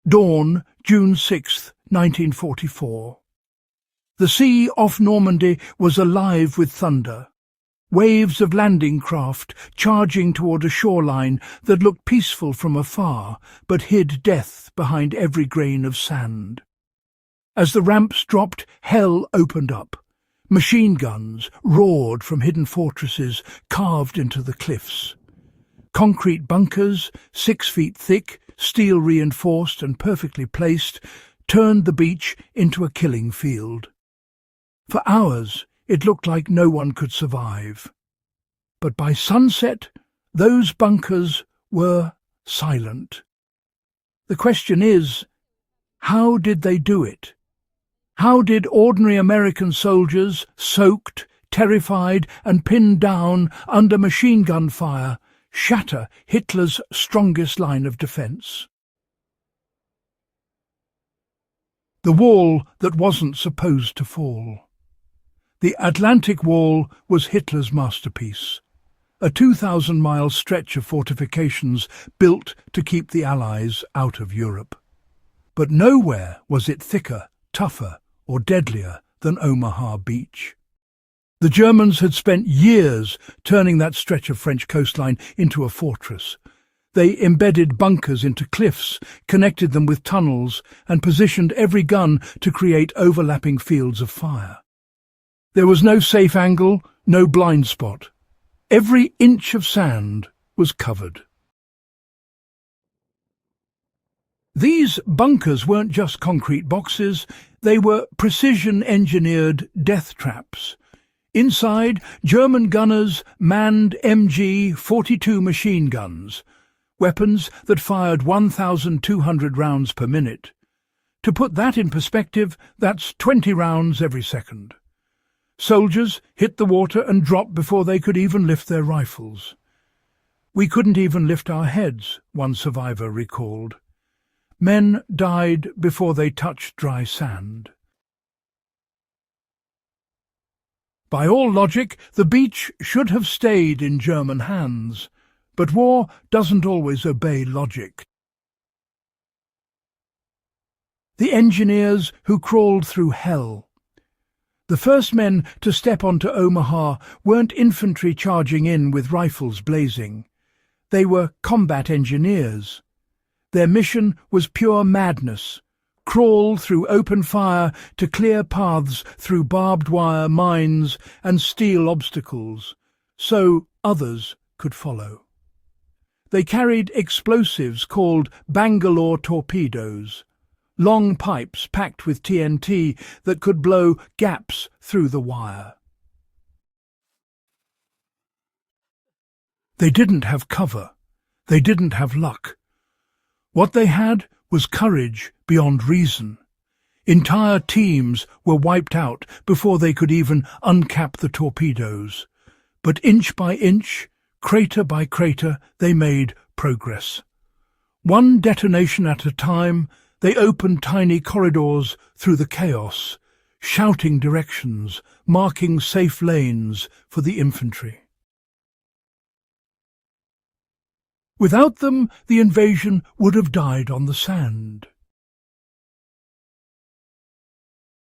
Dawn, June 6, 1944. The sea off Normandy was alive with thunder. Waves of landing craft charging toward a shoreline that looked peaceful from afar, but hid death behind every grain of sand. As the ramps dropped, hell opened up. Machine guns roared from hidden fortresses carved into the cliffs. Concrete bunkers, 6 feet thick, steel reinforced and perfectly placed, turned the beach into a killing field. For hours, it looked like no one could survive. But by sunset, those bunkers were silent. The question is, how did they do it? How did ordinary American soldiers, soaked, terrified and pinned down under machine gun fire, shatter Hitler's strongest line of defense? The wall that wasn't supposed to fall. The Atlantic Wall was Hitler's masterpiece, a 2,000-mile stretch of fortifications built to keep the Allies out of Europe. But nowhere was it thicker, tougher, or deadlier than Omaha Beach. The Germans had spent years turning that stretch of French coastline into a fortress. They embedded bunkers into cliffs, connected them with tunnels, and positioned every gun to create overlapping fields of fire. There was no safe angle, no blind spot. Every inch of sand was covered. These bunkers weren't just concrete boxes, they were precision-engineered death traps. Inside, German gunners manned MG-42 machine guns, weapons that fired 1,200 rounds per minute. To put that in perspective, that's 20 rounds every second. Soldiers hit the water and dropped before they could even lift their rifles. "We couldn't even lift our heads," one survivor recalled. Men died before they touched dry sand. By all logic, the beach should have stayed in German hands, but war doesn't always obey logic. The engineers who crawled through hell. The first men to step onto Omaha weren't infantry charging in with rifles blazing. They were combat engineers. Their mission was pure madness: crawl through open fire to clear paths through barbed wire, mines and steel obstacles, so others could follow. They carried explosives called Bangalore torpedoes, long pipes packed with TNT that could blow gaps through the wire. They didn't have cover. They didn't have luck. What they had was courage beyond reason. Entire teams were wiped out before they could even uncap the torpedoes. But inch by inch, crater by crater, they made progress. One detonation at a time, they opened tiny corridors through the chaos, shouting directions, marking safe lanes for the infantry. Without them, the invasion would have died on the sand.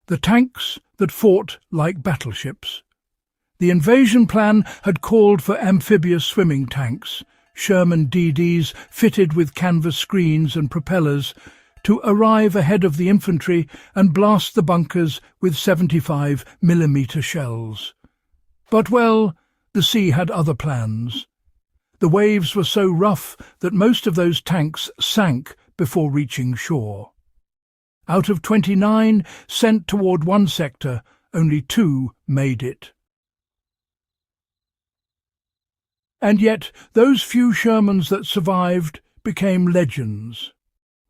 The tanks that fought like battleships. The invasion plan had called for amphibious swimming tanks, Sherman DDs fitted with canvas screens and propellers, to arrive ahead of the infantry and blast the bunkers with 75mm shells. But, well, the sea had other plans. The waves were so rough that most of those tanks sank before reaching shore. Out of 29 sent toward one sector, only 2 made it. And yet those few Shermans that survived became legends.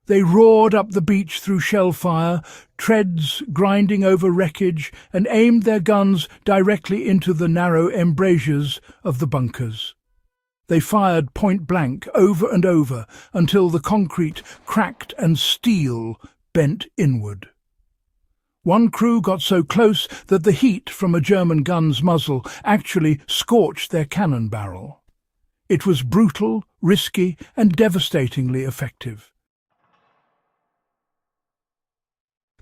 They roared up the beach through shell fire, treads grinding over wreckage, and aimed their guns directly into the narrow embrasures of the bunkers. They fired point blank over and over until the concrete cracked and steel bent inward. One crew got so close that the heat from a German gun's muzzle actually scorched their cannon barrel. It was brutal, risky, and devastatingly effective.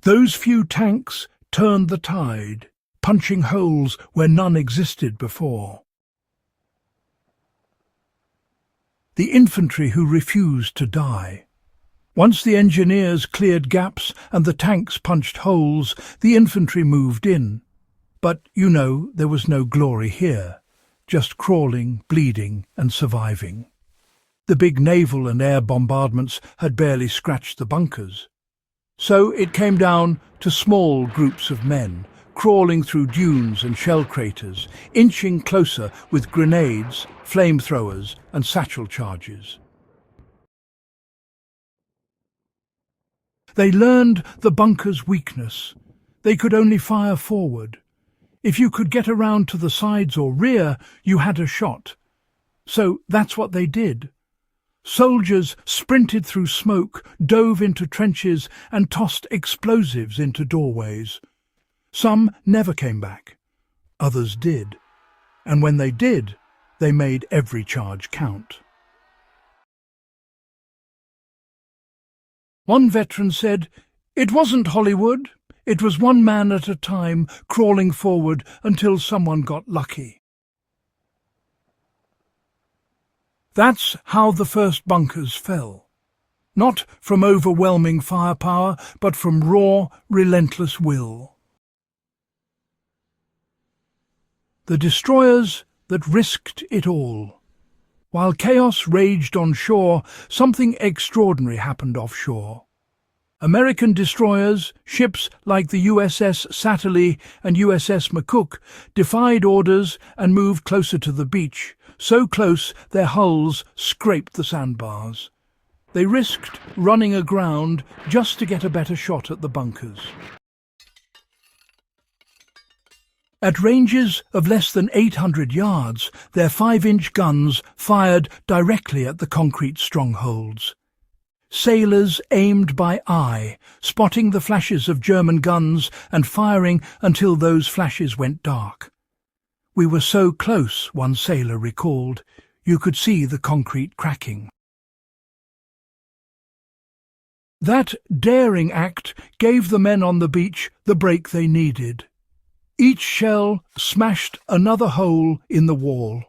Those few tanks turned the tide, punching holes where none existed before. The infantry who refused to die. Once the engineers cleared gaps and the tanks punched holes, the infantry moved in. But, there was no glory here, just crawling, bleeding and surviving. The big naval and air bombardments had barely scratched the bunkers. So it came down to small groups of men, crawling through dunes and shell craters, inching closer with grenades, flamethrowers and satchel charges. They learned the bunker's weakness. They could only fire forward. If you could get around to the sides or rear, you had a shot. So that's what they did. Soldiers sprinted through smoke, dove into trenches and tossed explosives into doorways. Some never came back. Others did. And when they did, they made every charge count. One veteran said, "It wasn't Hollywood. It was one man at a time, crawling forward until someone got lucky." That's how the first bunkers fell. Not from overwhelming firepower, but from raw, relentless will. The destroyers that risked it all. While chaos raged on shore, something extraordinary happened offshore. American destroyers, ships like the USS Satterlee and USS McCook, defied orders and moved closer to the beach, so close their hulls scraped the sandbars. They risked running aground just to get a better shot at the bunkers. At ranges of less than 800 yards, their 5-inch guns fired directly at the concrete strongholds. Sailors aimed by eye, spotting the flashes of German guns and firing until those flashes went dark. "We were so close," one sailor recalled, "you could see the concrete cracking." That daring act gave the men on the beach the break they needed. Each shell smashed another hole in the wall.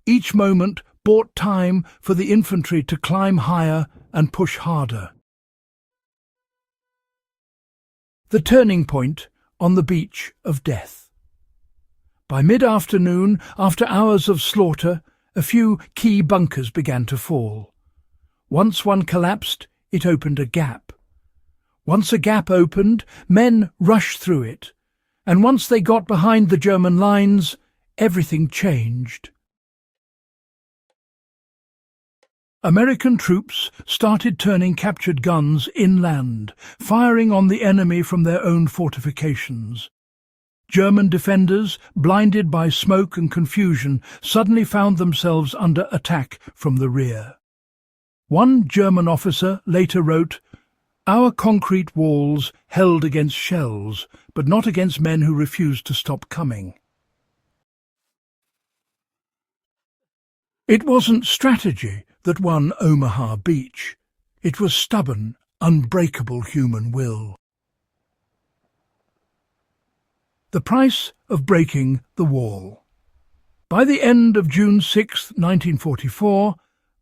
Each moment bought time for the infantry to climb higher and push harder. The turning point on the beach of death. By mid-afternoon, after hours of slaughter, a few key bunkers began to fall. Once one collapsed, it opened a gap. Once a gap opened, men rushed through it. And once they got behind the German lines, everything changed. American troops started turning captured guns inland, firing on the enemy from their own fortifications. German defenders, blinded by smoke and confusion, suddenly found themselves under attack from the rear. One German officer later wrote, "Our concrete walls held against shells, but not against men who refused to stop coming." It wasn't strategy that won Omaha Beach. It was stubborn, unbreakable human will. The price of breaking the wall. By the end of June 6, 1944,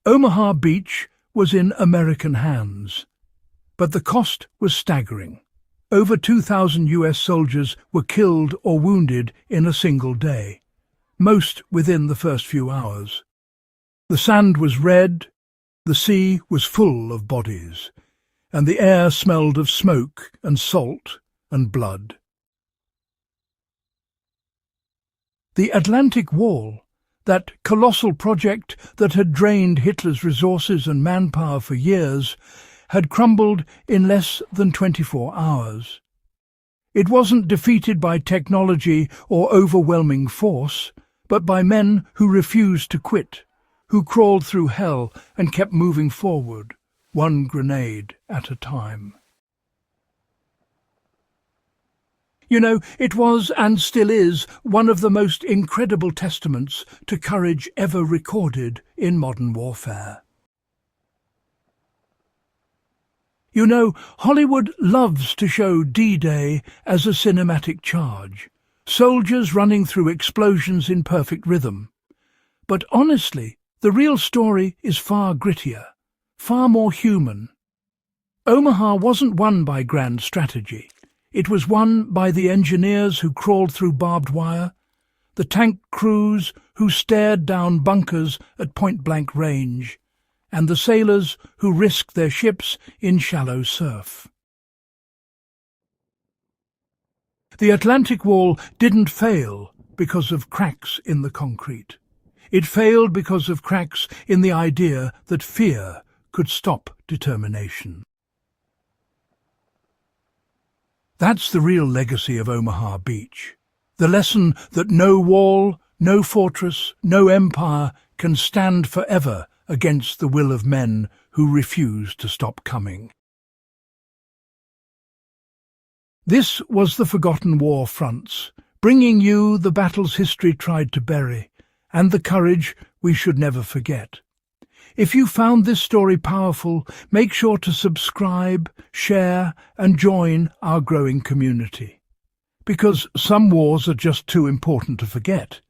Omaha Beach was in American hands. But the cost was staggering. Over 2,000 US soldiers were killed or wounded in a single day, most within the first few hours. The sand was red, the sea was full of bodies, and the air smelled of smoke and salt and blood. The Atlantic Wall, that colossal project that had drained Hitler's resources and manpower for years, had crumbled in less than 24 hours. It wasn't defeated by technology or overwhelming force, but by men who refused to quit, who crawled through hell and kept moving forward, one grenade at a time. It was and still is one of the most incredible testaments to courage ever recorded in modern warfare. You know, Hollywood loves to show D-Day as a cinematic charge, soldiers running through explosions in perfect rhythm. But honestly, the real story is far grittier, far more human. Omaha wasn't won by grand strategy. It was won by the engineers who crawled through barbed wire, the tank crews who stared down bunkers at point-blank range, and the sailors who risked their ships in shallow surf. The Atlantic Wall didn't fail because of cracks in the concrete. It failed because of cracks in the idea that fear could stop determination. That's the real legacy of Omaha Beach. The lesson that no wall, no fortress, no empire can stand forever against the will of men who refuse to stop coming. This was the Forgotten War Fronts, bringing you the battles history tried to bury, and the courage we should never forget. If you found this story powerful, make sure to subscribe, share, and join our growing community. Because some wars are just too important to forget.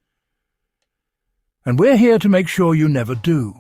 And we're here to make sure you never do.